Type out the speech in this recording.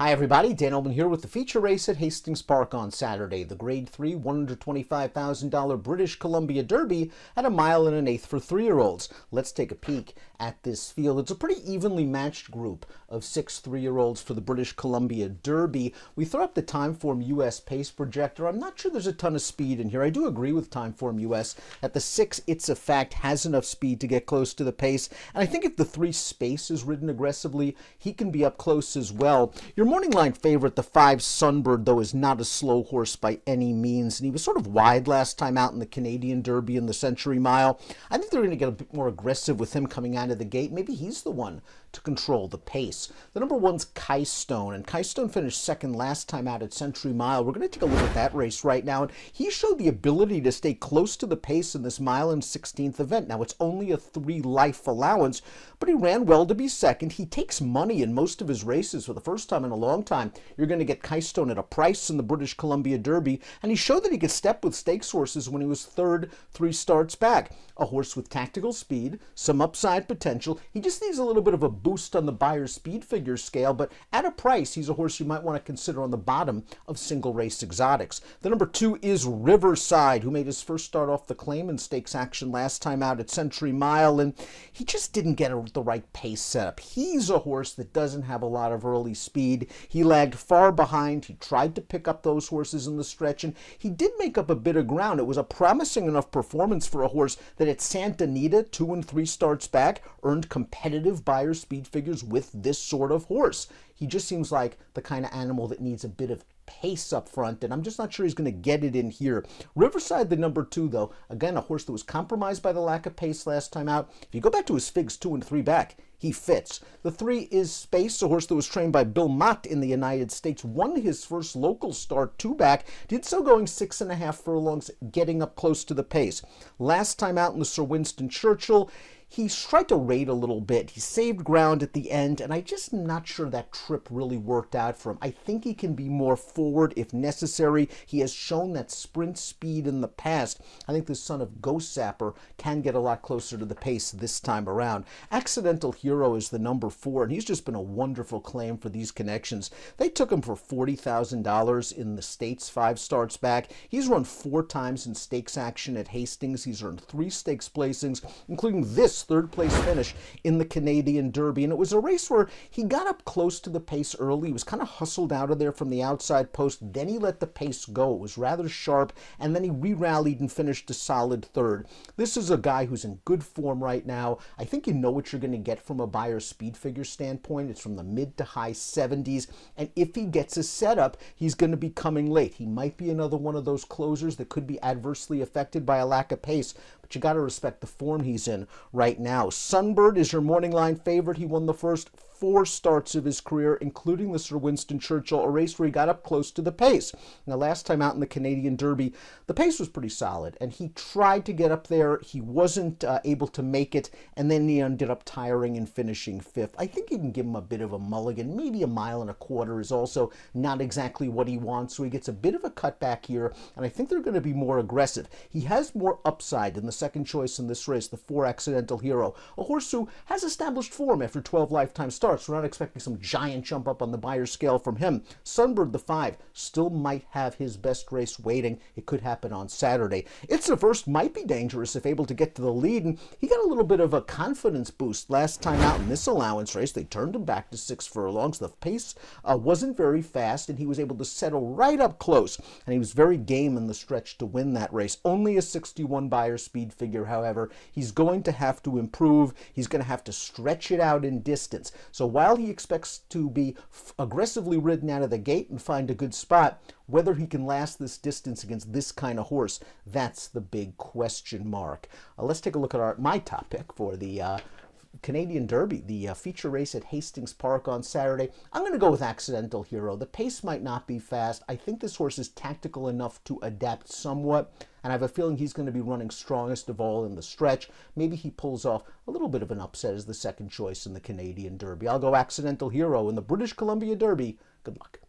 Hi everybody, Dan Illman here with the feature race at Hastings Park on Saturday. The Grade 3 $125,000 British Columbia Derby at 1.125 for 3-year-olds. Let's take a peek at this field. It's a pretty evenly matched group of 6 3-year-olds for the British Columbia Derby. We throw up the Timeform US pace projector. I'm not sure there's a ton of speed in here. I do agree with Timeform US. At the 6, It's a Fact has enough speed to get close to the pace. And I think if the 3 Space is ridden aggressively, he can be up close as well. Your morning line favorite, the 5 Sunbird, though, is not a slow horse by any means, and he was sort of wide last time out in the Canadian Derby in the Century Mile. I think they're going to get a bit more aggressive with him coming out of the gate. Maybe he's the one to control the pace. The number 1's Keystone, and Keystone finished second last time out at Century Mile. We're going to take a look at that race right now, and he showed the ability to stay close to the pace in this mile and 16th event. Now, it's only a 3-life allowance, but he ran well to be second. He takes money in most of his races for the first time in a long time. You're going to get Keystone at a price in the British Columbia Derby, and he showed that he could step with stakes horses when he was third 3 starts back. A horse with tactical speed, some upside potential. He just needs a little bit of a boost on the Beyer speed figure scale, but at a price, he's a horse you might want to consider on the bottom of single race exotics. The number 2 is Riverside, who made his first start off the Claimant Stakes action last time out at Century Mile, and he just didn't get the right pace setup. He's a horse that doesn't have a lot of early speed. He lagged far behind. He tried to pick up those horses in the stretch, and he did make up a bit of ground. It was a promising enough performance for a horse that at Santa Anita, 2 and 3 starts back, earned competitive Beyer speed figures with this sort of horse. He just seems like the kind of animal that needs a bit of pace up front, and I'm just not sure he's going to get it in here. Riverside, the number 2, though, again, a horse that was compromised by the lack of pace last time out. If you go back to his figs 2 and 3 back, he fits. The 3 is Space, a horse that was trained by Bill Mott in the United States, won his first local start 2 back, did so going 6.5 furlongs, getting up close to the pace. Last time out in the Sir Winston Churchill, he tried to rate a little bit. He saved ground at the end, and I'm just not sure that trip really worked out for him. I think he can be more forward if necessary. He has shown that sprint speed in the past. I think the son of Ghost Sapper can get a lot closer to the pace this time around. Accidental Hero is the number 4, and he's just been a wonderful claim for these connections. They took him for $40,000 in the States 5 starts back. He's run 4 times in stakes action at Hastings. He's earned 3 stakes placings, including this 3rd place finish in the Canadian Derby. And it was a race where he got up close to the pace early. He was kind of hustled out of there from the outside post. Then he let the pace go. It was rather sharp, and then he re-rallied and finished a solid 3rd. This is a guy who's in good form right now. I think you know what you're going to get from a Beyer speed figure standpoint. It's from the mid to high 70s, and if he gets a setup, he's going to be coming late. He might be another one of those closers that could be adversely affected by a lack of pace, but you got to respect the form he's in right now. Sunbird is your morning line favorite. He won the first 4 starts of his career, including the Sir Winston Churchill, a race where he got up close to the pace. Now, last time out in the Canadian Derby, the pace was pretty solid, and he tried to get up there. He wasn't able to make it, and then he ended up tiring and finishing 5th. I think you can give him a bit of a mulligan. Maybe 1.25 miles is also not exactly what he wants, so he gets a bit of a cutback here, and I think they're going to be more aggressive. He has more upside than the second choice in this race, the 4 Accidental Hero, a horse who has established form after 12 lifetime starts. We're not expecting some giant jump up on the Beyer scale from him. Sunbird, the 5, still might have his best race waiting. It could happen on Saturday. It's the First might be dangerous if able to get to the lead, and he got a little bit of a confidence boost last time out in this allowance race. They turned him back to 6 furlongs. The pace wasn't very fast, and he was able to settle right up close, and he was very game in the stretch to win that race. Only a 61 Beyer speed figure, however. He's going to have to improve. He's going to have to stretch it out in distance. So while he expects to be aggressively ridden out of the gate and find a good spot, whether he can last this distance against this kind of horse, that's the big question mark. Let's take a look at my top pick for the Canadian Derby, the feature race at Hastings Park on Saturday. I'm going to go with Accidental Hero. The pace might not be fast. I think this horse is tactical enough to adapt somewhat, and I have a feeling he's going to be running strongest of all in the stretch. Maybe he pulls off a little bit of an upset as the second choice in the Canadian Derby. I'll go Accidental Hero in the British Columbia Derby. Good luck.